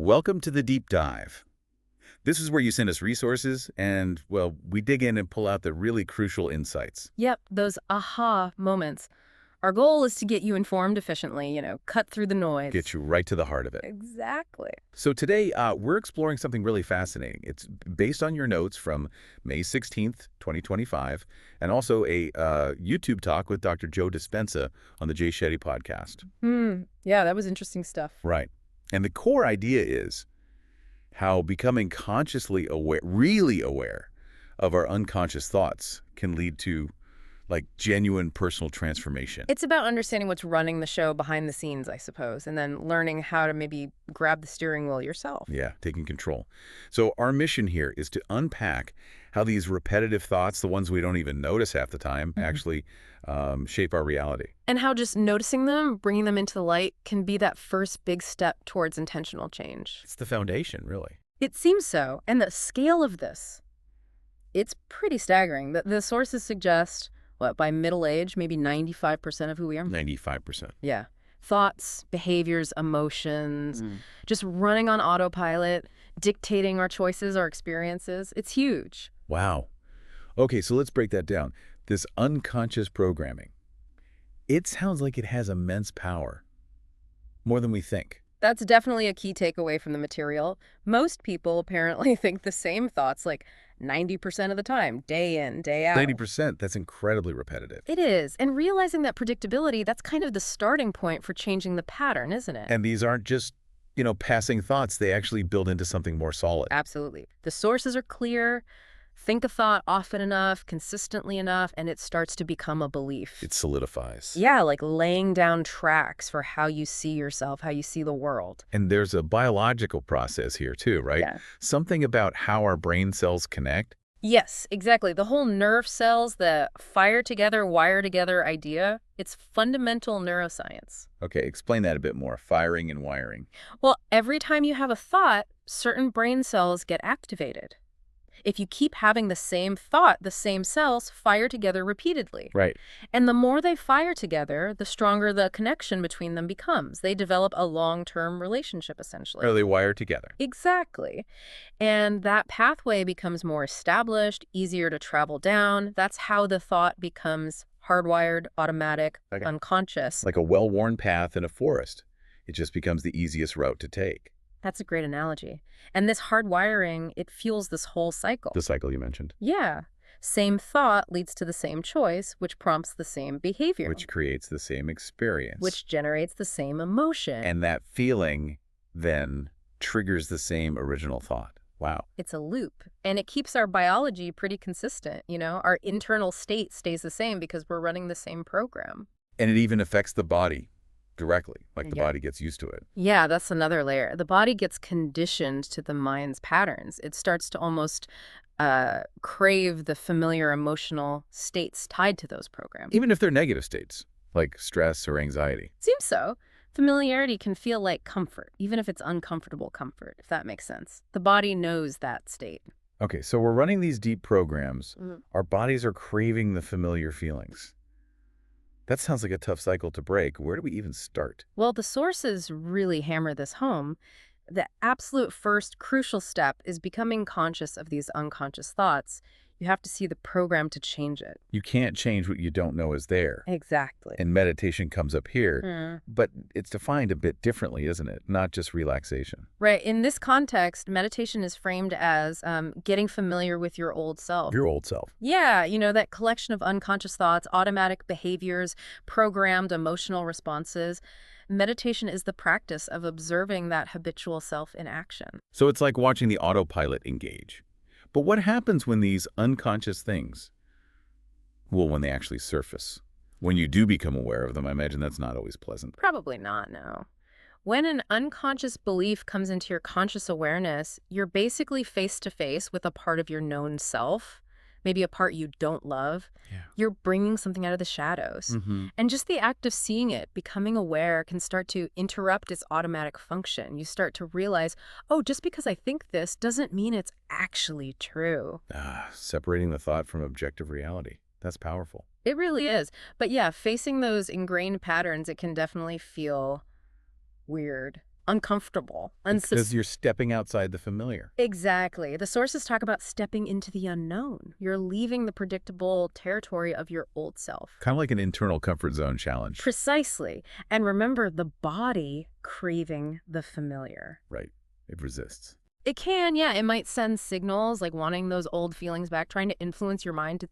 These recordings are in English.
Welcome to the deep dive. This is where you send us resources and, well, we dig in and pull out the really crucial insights. Yep, those aha moments. Our goal is to get you informed efficiently, cut through the Get noise. you right to the heart of it. Exactly. So today, we're exploring something really fascinating. It's based on your notes from May 16th, 2025, and also a YouTube talk with Dr. Joe Dispenza on the Jay Shetty podcast. Yeah, that was interesting stuff. Right. And the core idea is how becoming consciously aware, really aware of our unconscious thoughts can lead to genuine personal transformation. It's about understanding what's running the show behind the scenes, I suppose, and then learning how to maybe grab the steering wheel yourself. Yeah, taking control. So our mission here is to unpack how these repetitive thoughts, the ones we don't even notice half the time, actually shape our reality. And how just noticing them, bringing them into the light, can be that first big step towards intentional change. It's the foundation, really. It seems so. And the scale of this, it's pretty staggering. The sources suggest, by middle age, maybe 95% of who we are? 95%. Yeah. Thoughts, behaviors, emotions, just running on autopilot, dictating our choices, our experiences. It's huge. Wow. Okay, so let's break that down. This unconscious programming, it sounds like it has immense power, more than we think. That's definitely a key takeaway from the material. Most people apparently think the same thoughts like 90% of the time, day in, day out. 90%, that's incredibly repetitive. It is. And realizing that predictability, that's kind of the starting point for changing the pattern, isn't it? And these aren't just, passing thoughts. They actually build into something more solid. Absolutely. The sources are clear. Think a thought often enough, consistently enough, and it starts to become a belief. It solidifies. Yeah, like laying down tracks for how you see yourself, how you see the world. And there's a biological process here too, right? Yeah. Something about how our brain cells connect. Yes, exactly. The whole nerve cells, the fire together, wire together idea, it's fundamental neuroscience. Okay, explain that a bit more. Firing and wiring. Well, every time you have a thought, certain brain cells get activated. If you keep having the same thought, the same cells fire together repeatedly. Right. And the more they fire together, the stronger the connection between them becomes. They develop a long-term relationship, essentially. Or they wire together. Exactly. And that pathway becomes more established, easier to travel down. That's how the thought becomes hardwired, automatic, unconscious. Like a well-worn path in a forest. It just becomes the easiest route to take. That's a great analogy. And this hardwiring, it fuels this whole cycle. The cycle you mentioned. Yeah. Same thought leads to the same choice, which prompts the same behavior. Which creates the same experience. Which generates the same emotion. And that feeling then triggers the same original thought. Wow. It's a loop. And it keeps our biology pretty consistent, Our internal state stays the same because we're running the same program. And it even affects the body directly, like the body gets used to it. Yeah, that's another layer. The body gets conditioned to the mind's patterns. It starts to almost crave the familiar emotional states tied to those programs. Even if they're negative states, like stress or anxiety. Seems so. Familiarity can feel like comfort, even if it's uncomfortable comfort, if that makes sense. The body knows that state. Okay, so we're running these deep programs. Our bodies are craving the familiar feelings. That sounds like a tough cycle to break. Where do we even start? Well, the sources really hammer this home. The absolute first crucial step is becoming conscious of these unconscious thoughts. You have to see the program to change it. You can't change what you don't know is there. Exactly. And meditation comes up here, but it's defined a bit differently, isn't it? Not just relaxation. Right. In this context, meditation is framed as getting familiar with your old self. Your old self. Yeah, that collection of unconscious thoughts, automatic behaviors, programmed emotional responses. Meditation is the practice of observing that habitual self in action. So it's like watching the autopilot engage. But what happens when these unconscious things, when they actually surface? When you do become aware of them, I imagine that's not always pleasant. Probably not, no. When an unconscious belief comes into your conscious awareness, you're basically face to face with a part of your known self, maybe a part you don't love. Yeah. You're bringing something out of the shadows. And just the act of seeing it, becoming aware, can start to interrupt its automatic function. You start to realize, oh, just because I think this doesn't mean it's actually true. Separating the thought from objective reality. That's powerful. It really is. But yeah, facing those ingrained patterns, it can definitely feel weird, uncomfortable, Because you're stepping outside the familiar. Exactly. The sources talk about stepping into the unknown. You're leaving the predictable territory of your old self. Kind of like an internal comfort zone challenge. Precisely. And remember, the body craving the familiar. Right. It resists. It can, yeah. It might send signals like wanting those old feelings back, trying to influence your mind to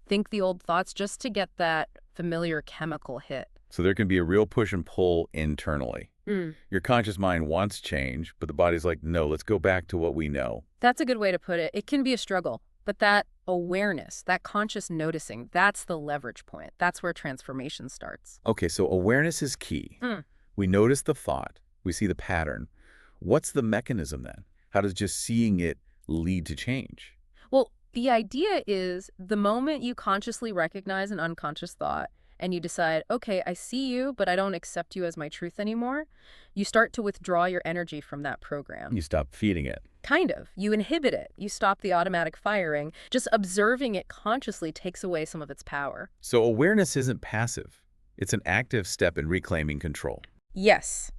think the old thoughts just to get that familiar chemical hit. So there can be a real push and pull internally. Mm. Your conscious mind wants change, but the body's like, no, let's go back to what we know. That's a good way to put it. It can be a struggle, but that awareness, that conscious noticing, that's the leverage point. That's where transformation starts. Okay, so awareness is key. Mm. We notice the thought. We see the pattern. What's the mechanism then? How does just seeing it lead to change? Well, the idea is the moment you consciously recognize an unconscious thought and you decide, okay, I see you, but I don't accept you as my truth anymore, you start to withdraw your energy from that program. You stop feeding it. Kind of. You inhibit it. You stop the automatic firing. Just observing it consciously takes away some of its power. So awareness isn't passive. It's an active step in reclaiming control. Yes.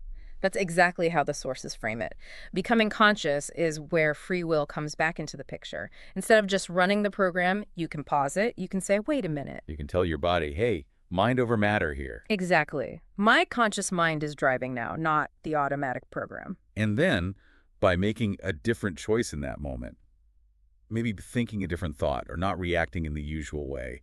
That's exactly how the sources frame it. Becoming conscious is where free will comes back into the picture. Instead of just running the program, you can pause it. You can say, wait a minute. You can tell your body, hey, mind over matter here. Exactly. My conscious mind is driving now, not the automatic program. And then, by making a different choice in that moment, maybe thinking a different thought or not reacting in the usual way,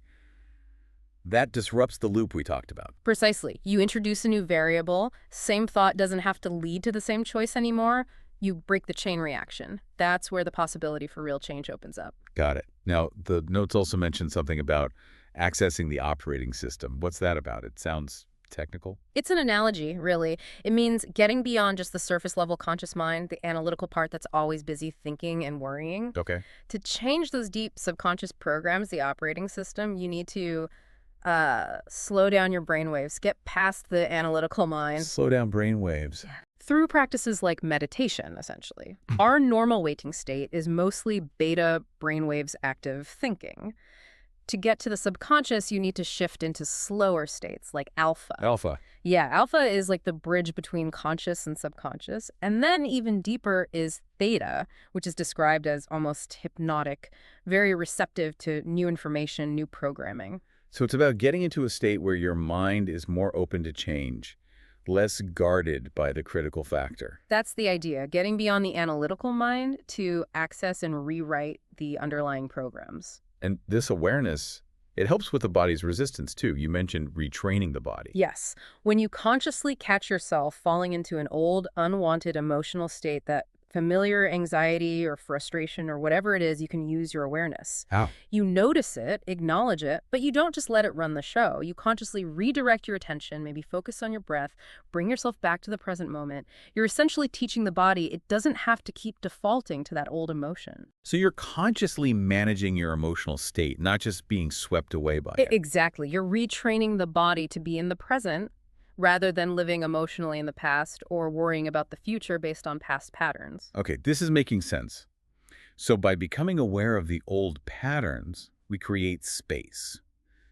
that disrupts the loop we talked about. Precisely. You introduce a new variable. Same thought doesn't have to lead to the same choice anymore. You break the chain reaction. That's where the possibility for real change opens up. Got it. Now, the notes also mentioned something about accessing the operating system. What's that about? It sounds technical. It's an analogy, really. It means getting beyond just the surface level conscious mind, the analytical part that's always busy thinking and worrying. Okay. To change those deep subconscious programs, the operating system, you need to slow down your brainwaves, get past the analytical mind. Slow down brainwaves. Through practices like meditation, essentially. Our normal waking state is mostly beta brainwaves active thinking. To get to the subconscious, you need to shift into slower states like alpha. Alpha. Yeah, alpha is like the bridge between conscious and subconscious. And then even deeper is theta, which is described as almost hypnotic, very receptive to new information, new programming. So it's about getting into a state where your mind is more open to change, less guarded by the critical factor. That's the idea, getting beyond the analytical mind to access and rewrite the underlying programs. And this awareness, it helps with the body's resistance too. You mentioned retraining the body. Yes. When you consciously catch yourself falling into an old, unwanted emotional state, that familiar anxiety or frustration or whatever it is, you can use your awareness. How? You notice it, acknowledge it, but you don't just let it run the show. You consciously redirect your attention, maybe focus on your breath, bring yourself back to the present moment. You're essentially teaching the body it doesn't have to keep defaulting to that old emotion. So you're consciously managing your emotional state, not just being swept away by it. Exactly. You're retraining the body to be in the present rather than living emotionally in the past or worrying about the future based on past patterns. Okay, this is making sense. So by becoming aware of the old patterns, we create space.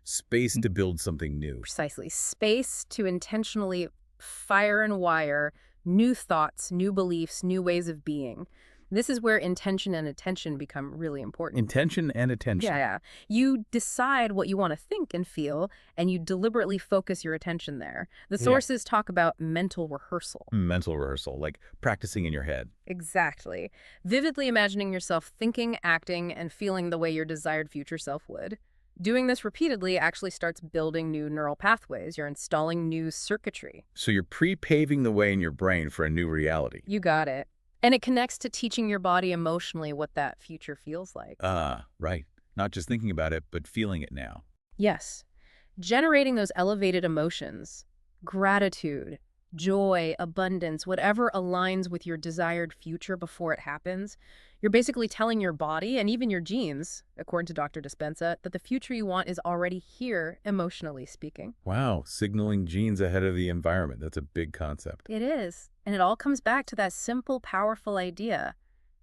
Space to build something new. Precisely. Space to intentionally fire and wire new thoughts, new beliefs, new ways of being. This is where intention and attention become really important. Intention and attention. Yeah. You decide what you want to think and feel, and you deliberately focus your attention there. The sources talk about mental rehearsal. Mental rehearsal, like practicing in your head. Exactly. Vividly imagining yourself thinking, acting, and feeling the way your desired future self would. Doing this repeatedly actually starts building new neural pathways. You're installing new circuitry. So you're pre-paving the way in your brain for a new reality. You got it. And it connects to teaching your body emotionally what that future feels like. Right. Not just thinking about it, but feeling it now. Yes. Generating those elevated emotions, gratitude, joy, abundance, whatever aligns with your desired future before it happens, you're basically telling your body and even your genes, according to Dr. Dispenza, that the future you want is already here, emotionally speaking. Wow, signaling genes ahead of the environment. That's a big concept. It is. And it all comes back to that simple, powerful idea.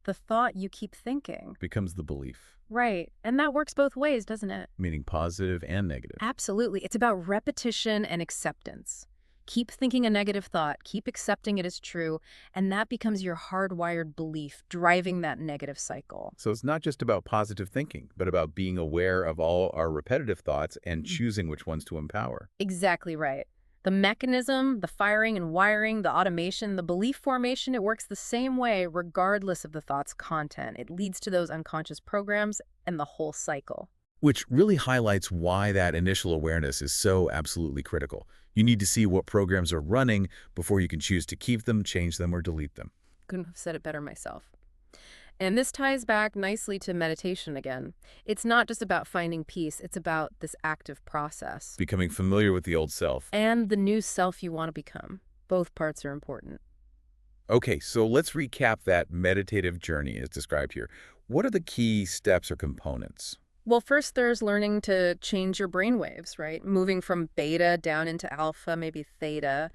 The thought you keep thinking becomes the belief. Right. And that works both ways, doesn't it? Meaning positive and negative. Absolutely. It's about repetition and acceptance. Keep thinking a negative thought, keep accepting it as true, and that becomes your hardwired belief driving that negative cycle. So it's not just about positive thinking, but about being aware of all our repetitive thoughts and choosing which ones to empower. Exactly right. The mechanism, the firing and wiring, the automation, the belief formation, it works the same way regardless of the thought's content. It leads to those unconscious programs and the whole cycle. Which really highlights why that initial awareness is so absolutely critical. You need to see what programs are running before you can choose to keep them, change them, or delete them. Couldn't have said it better myself. And this ties back nicely to meditation again. It's not just about finding peace, it's about this active process. Becoming familiar with the old self. And the new self you want to become. Both parts are important. Okay, so let's recap that meditative journey as described here. What are the key steps or components? Well, first there's learning to change your brain waves, right? Moving from beta down into alpha, maybe theta,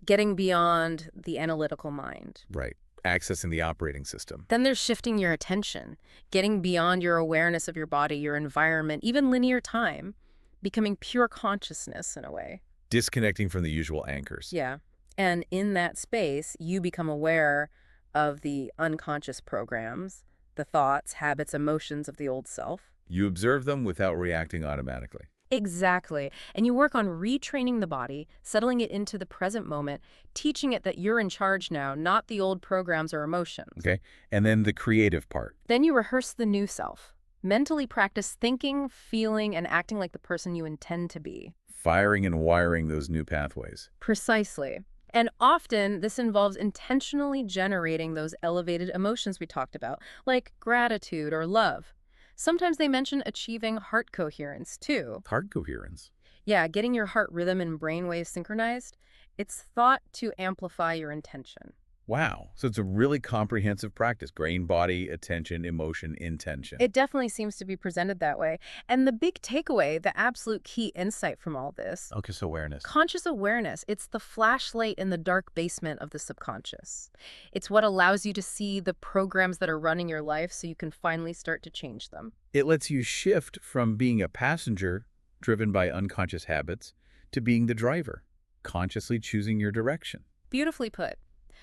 getting beyond the analytical mind. Right. Accessing the operating system. Then there's shifting your attention, getting beyond your awareness of your body, your environment, even linear time, becoming pure consciousness in a way. Disconnecting from the usual anchors. Yeah. And in that space, you become aware of the unconscious programs, the thoughts, habits, emotions of the old self. You observe them without reacting automatically. Exactly. And you work on retraining the body, settling it into the present moment, teaching it that you're in charge now, not the old programs or emotions. Okay. And then the creative part. Then you rehearse the new self. Mentally practice thinking, feeling, and acting like the person you intend to be. Firing and wiring those new pathways. Precisely. And often, this involves intentionally generating those elevated emotions we talked about, like gratitude or love. Sometimes they mention achieving heart coherence, too. Heart coherence. Yeah, getting your heart rhythm and brainwaves synchronized. It's thought to amplify your intention. Wow. So it's a really comprehensive practice. Brain, body, attention, emotion, intention. It definitely seems to be presented that way. And the big takeaway, the absolute key insight from all this, Focus awareness. conscious awareness, it's the flashlight in the dark basement of the subconscious. It's what allows you to see the programs that are running your life so you can finally start to change them. It lets you shift from being a passenger driven by unconscious habits to being the driver, consciously choosing your direction. Beautifully put.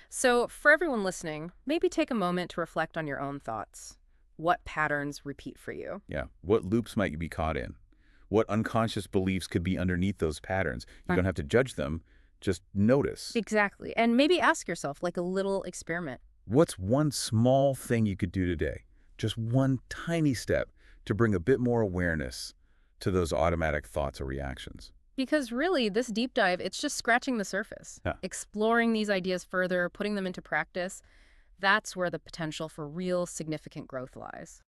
So for everyone listening, maybe take a moment to reflect on your own thoughts. What patterns repeat for you? Yeah. What loops might you be caught in? What unconscious beliefs could be underneath those patterns? You don't have to judge them, just notice. Exactly. And maybe ask yourself, like a little experiment. What's one small thing you could do today? Just one tiny step to bring a bit more awareness to those automatic thoughts or reactions. Because really, this deep dive, it's just scratching the surface. Yeah. Exploring these ideas further, putting them into practice, that's where the potential for real significant growth lies.